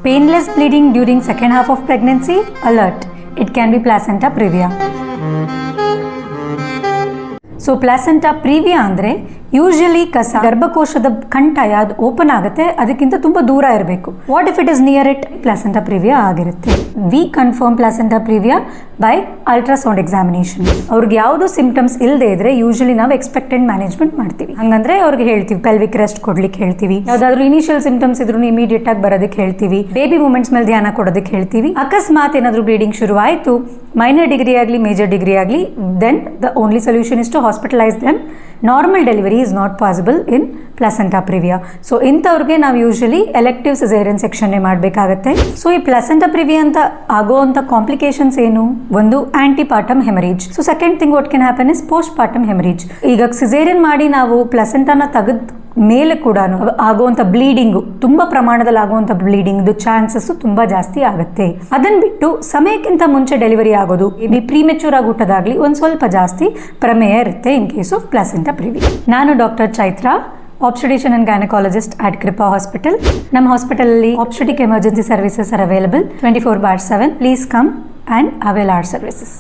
Painless bleeding during second half of pregnancy? Alert! It can be placenta previa. So placenta previa ಅಂದರೆ usually ಕಸ ಗರ್ಭಕೋಶದ ಕಂಠ ಯಾವ್ದು open ಆಗುತ್ತೆ ಅದಕ್ಕಿಂತ ತುಂಬ ದೂರ ಇರಬೇಕು. What if it is near it? Placenta previa ಆಗಿರುತ್ತೆ. We confirm placenta previa by ultrasound examination. ಅವ್ರಿಗೆ ಯಾವುದೋ ಸಿಂಪ್ಟಮ್ಸ್ ಇಲ್ಲದೆ ಇದ್ರೆ ಯೂಶಲಿ ನಾವು ಎಕ್ಸ್ಪೆಕ್ಟೆಡ್ ಮ್ಯಾನೇಜ್ಮೆಂಟ್ ಮಾಡ್ತೀವಿ. ಹಂಗಂದ್ರೆ ಅವ್ರಿಗೆ ಹೇಳ್ತೀವಿ ಪೆಲ್ವಿಕ್ ರೆಸ್ಟ್ ಕೊಡ್ಲಿಕ್ಕೆ ಹೇಳ್ತೀವಿ. ಯಾವ್ದಾದ್ರು ಇನಿಷಿಯಲ್ ಸಿಂಪ್ಟಮ್ಸ್ ಇದ್ರು ಇಮಿಡಿಯೇಟ್ ಆಗಿ ಬರೋದಕ್ಕೆ ಹೇಳ್ತೀವಿ. ಬೇಬಿ ಮೂಮೆಂಟ್ಸ್ ಮೇಲೆ ಧ್ಯಾನ ಕೊಡೋದಕ್ಕೆ ಹೇಳ್ತೀವಿ. ಅಕಸ್ಮಾತ್ ಏನಾದರೂ ಬ್ಲೀಡಿಂಗ್ ಶುರು ಆಯಿತು, ಮೈನರ್ ಡಿಗ್ರಿ ಆಗಲಿ ಮೇಜರ್ ಡಿಗ್ರಿ ಆಗಲಿ, then the only solution is to hospitalize them. Normal delivery is not possible in placenta previa. So ಇಂಥವ್ರಿಗೆ ನಾವು ಯೂಶಲಿ ಎಲೆಕ್ಟಿವ್ ಸಿಸೇರಿಯನ್ ಸೆಕ್ಷನ್ನೇ ಮಾಡಬೇಕಾಗತ್ತೆ. ಸೊ ಈ ಪ್ಲಾಸೆಂಟಾ ಪ್ರಿವಿಯಾ ಅಂತ ಆಗೋವಂಥ ಕಾಂಪ್ಲಿಕೇಶನ್ಸ್ ಏನು? ಒಂದು antepartum haemorrhage. So second thing what can happen is postpartum haemorrhage. ಈಗ caesarean ಮಾಡಿ ನಾವು ಪ್ಲಾಸೆಂಟಾನ ತೆಗೆದು ಮೇಲೆ ಕೂಡ ಆಗುವಂಥ ಬ್ಲೀಡಿಂಗು, ತುಂಬ ಪ್ರಮಾಣದಲ್ಲಿ ಆಗುವಂಥ ಬ್ಲೀಡಿಂಗ್ದು ಚಾನ್ಸಸ್ ತುಂಬ ಜಾಸ್ತಿ ಆಗುತ್ತೆ. ಅದನ್ನು ಬಿಟ್ಟು ಸಮಯಕ್ಕಿಂತ ಮುಂಚೆ ಡೆಲಿವರಿ ಆಗೋದು, ಪ್ರೀಮೆಚೂರ್ ಆಗಿ ಹುಟ್ಟೋದಾಗ್ಲಿ ಒಂದು ಸ್ವಲ್ಪ ಜಾಸ್ತಿ ಪ್ರಮೇಯ ಇರುತ್ತೆ ಇನ್ ಕೇಸ್ ಆಫ್ ಪ್ಲಾಸೆಂಟಾ ಪ್ರಿವಿಯಾ. ನಾನು doctor Chaitra, obstetrician and gynecologist at Kripa Hospital. ನಮ್ಮ ಹಾಸ್ಪಿಟಲಲ್ಲಿ obstetric emergency services are available 24/7. Please come and avail our services.